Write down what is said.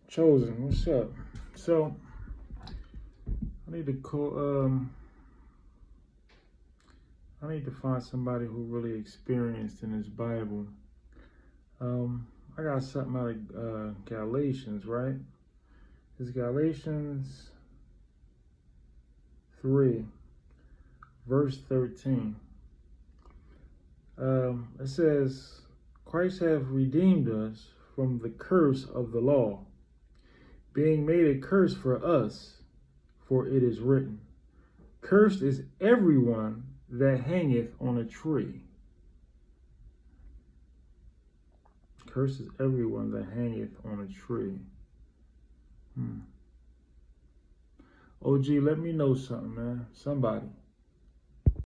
Chosen, what's up? So I need to call. I need to find somebody who really experienced in this Bible. I got something out of Galatians, right? It's Galatians 3, verse 13. It says, Christ hath redeemed us from the curse of the law, being made a curse for us, for it is written, Cursed is everyone that hangeth on a tree. Cursed is everyone that hangeth on a tree. OG, let me know something, man. Somebody.